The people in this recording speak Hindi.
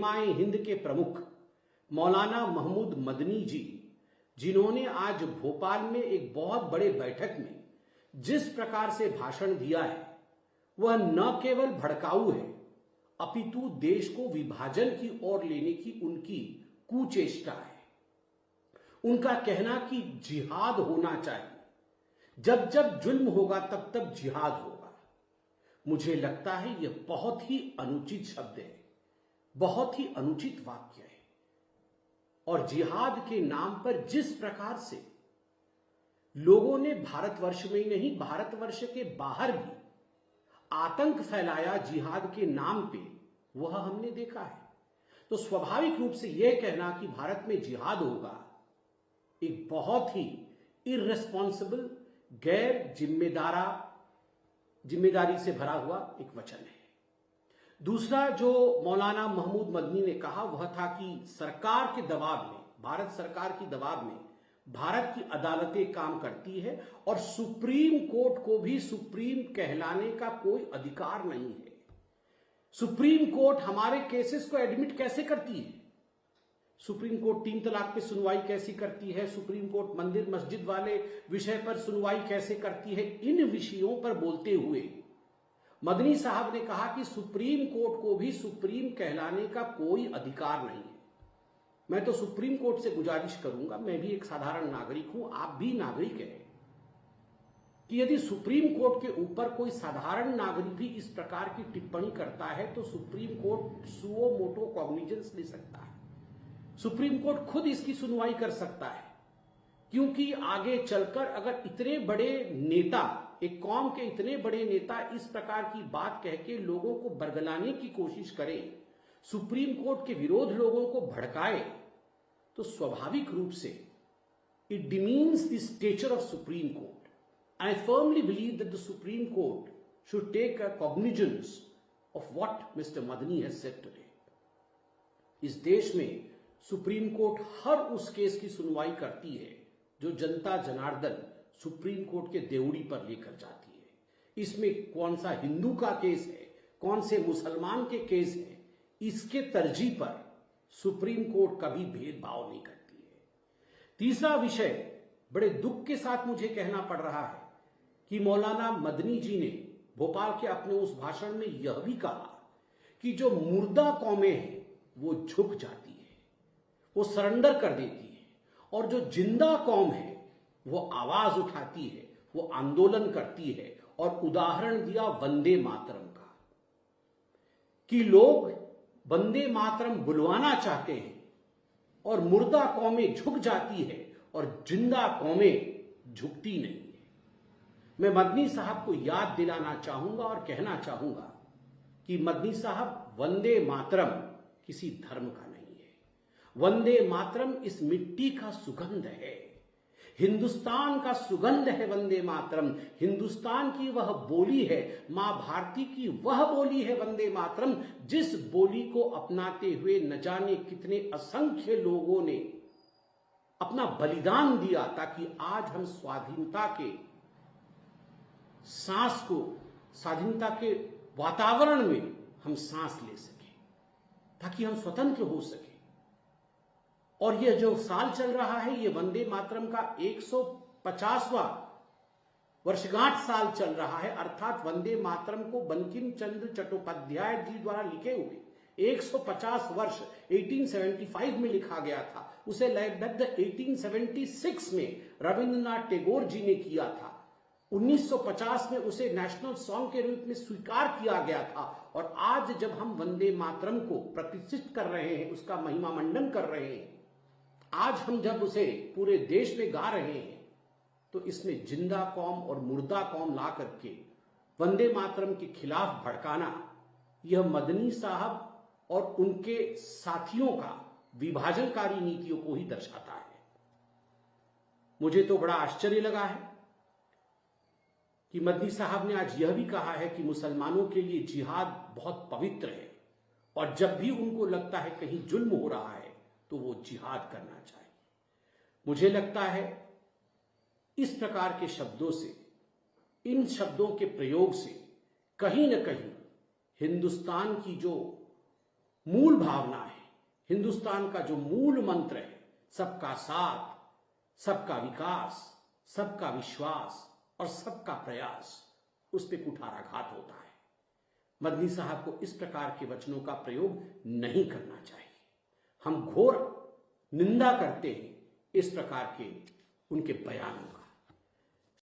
उलेमाए हिंद के प्रमुख मौलाना महमूद मदनी जी, जिन्होंने आज भोपाल में एक बहुत बड़े बैठक में जिस प्रकार से भाषण दिया है वह न केवल भड़काऊ है अपितु देश को विभाजन की ओर लेने की उनकी कुचेष्टा है। उनका कहना कि जिहाद होना चाहिए, जब जब जुल्म होगा तब तब जिहाद होगा, मुझे लगता है यह बहुत ही अनुचित शब्द है, बहुत ही अनुचित वाक्य है। और जिहाद के नाम पर जिस प्रकार से लोगों ने भारतवर्ष में ही नहीं भारतवर्ष के बाहर भी आतंक फैलाया जिहाद के नाम पे, वह हमने देखा है। तो स्वाभाविक रूप से यह कहना कि भारत में जिहाद होगा एक बहुत ही इर्रेस्पॉन्सिबल, गैर जिम्मेदारी से भरा हुआ एक वचन है। दूसरा जो मौलाना महमूद मदनी ने कहा वह था कि सरकार के दबाव में, भारत सरकार की दबाव में भारत की अदालतें काम करती है और सुप्रीम कोर्ट को भी सुप्रीम कहलाने का कोई अधिकार नहीं है। सुप्रीम कोर्ट हमारे केसेस को एडमिट कैसे करती है? सुप्रीम कोर्ट 3 तलाक पे सुनवाई कैसी करती है? सुप्रीम कोर्ट मंदिर मस्जिद वाले विषय पर सुनवाई कैसे करती है? इन विषयों पर बोलते हुए मदनी साहब ने कहा कि सुप्रीम कोर्ट को भी सुप्रीम कहलाने का कोई अधिकार नहीं है। मैं तो सुप्रीम कोर्ट से गुजारिश करूंगा, मैं भी एक साधारण नागरिक हूं, आप भी नागरिक हैं, कि यदि सुप्रीम कोर्ट के ऊपर कोई साधारण नागरिक भी इस प्रकार की टिप्पणी करता है तो supreme court suo motu cognizance ले सकता है। सुप्रीम कोर्ट खुद इसकी सुनवाई कर सकता है, क्योंकि आगे चलकर अगर इतने बड़े नेता, एक कौम के इतने बड़े नेता इस प्रकार की बात कह के लोगों को बरगलाने की कोशिश करें, सुप्रीम कोर्ट के विरोध लोगों को भड़काए, तो स्वाभाविक रूप से it demeans the stature of supreme court. I firmly believe that the Supreme Court should take a cognizance of what Mr. Madani has said today. इस देश में सुप्रीम कोर्ट हर उस केस की सुनवाई करती है जो जनता जनार्दन सुप्रीम कोर्ट के देवड़ी पर लेकर जाती है। इसमें कौन सा हिंदू का केस है, कौन से मुसलमान के केस है, इसके तरजीह पर सुप्रीम कोर्ट कभी भेदभाव नहीं करती है। तीसरा विषय, बड़े दुख के साथ मुझे कहना पड़ रहा है कि मौलाना मदनी जी ने भोपाल के अपने उस भाषण में यह भी कहा कि जो मुर्दा कौमें हैं वो झुक जाती है, वो सरेंडर कर देती है, और जो जिंदा कौम है वो आवाज उठाती है, वो आंदोलन करती है। और उदाहरण दिया वंदे मातरम का, कि लोग वंदे मातरम बुलवाना चाहते हैं और मुर्दा कौमें झुक जाती है और जिंदा कौमें झुकती नहीं है। मैं मदनी साहब को याद दिलाना चाहूंगा और कहना चाहूंगा कि मदनी साहब, वंदे मातरम किसी धर्म का नहीं है। वंदे मातरम इस मिट्टी का सुगंध है, हिंदुस्तान का सुगंध है वंदे मातरम। हिंदुस्तान की वह बोली है, मां भारती की वह बोली है वंदे मातरम, जिस बोली को अपनाते हुए न जाने कितने असंख्य लोगों ने अपना बलिदान दिया ताकि आज हम स्वाधीनता के सांस को, स्वाधीनता के वातावरण में हम सांस ले सके, ताकि हम स्वतंत्र हो सके। और यह जो साल चल रहा है, यह वंदे मातरम का 150वां वर्षगांठ साल चल रहा है। अर्थात वंदे मातरम को बंकिम चंद्र चट्टोपाध्याय जी द्वारा लिखे हुए 150 वर्ष 1875 में लिखा गया था, उसे लयबद्ध 1876 में रविंद्रनाथ टैगोर जी ने किया था। 1950 में उसे नेशनल सॉन्ग के रूप में स्वीकार किया गया था। और आज जब हम वंदे मातरम को प्रतिष्ठित कर रहे हैं, उसका महिमा मंडन कर रहे हैं, आज हम जब उसे पूरे देश में गा रहे हैं, तो इसमें जिंदा कौम और मुर्दा कौम ला करके वंदे मातरम के खिलाफ भड़काना, यह मदनी साहब और उनके साथियों का विभाजनकारी नीतियों को ही दर्शाता है। मुझे तो बड़ा आश्चर्य लगा है कि मदनी साहब ने आज यह भी कहा है कि मुसलमानों के लिए जिहाद बहुत पवित्र है और जब भी उनको लगता है कहीं जुल्म हो रहा है तो वो जिहाद करना चाहिए। मुझे लगता है इस प्रकार के शब्दों से, इन शब्दों के प्रयोग से कहीं न कहीं हिंदुस्तान की जो मूल भावना है हिंदुस्तान का जो मूल मंत्र है, सबका साथ, सबका विकास, सबका विश्वास और सबका प्रयास, उस पर कुठाराघात होता है। मदनी साहब को इस प्रकार के वचनों का प्रयोग नहीं करना चाहिए। हम घोर निंदा करते हैं इस प्रकार के उनके बयानों का।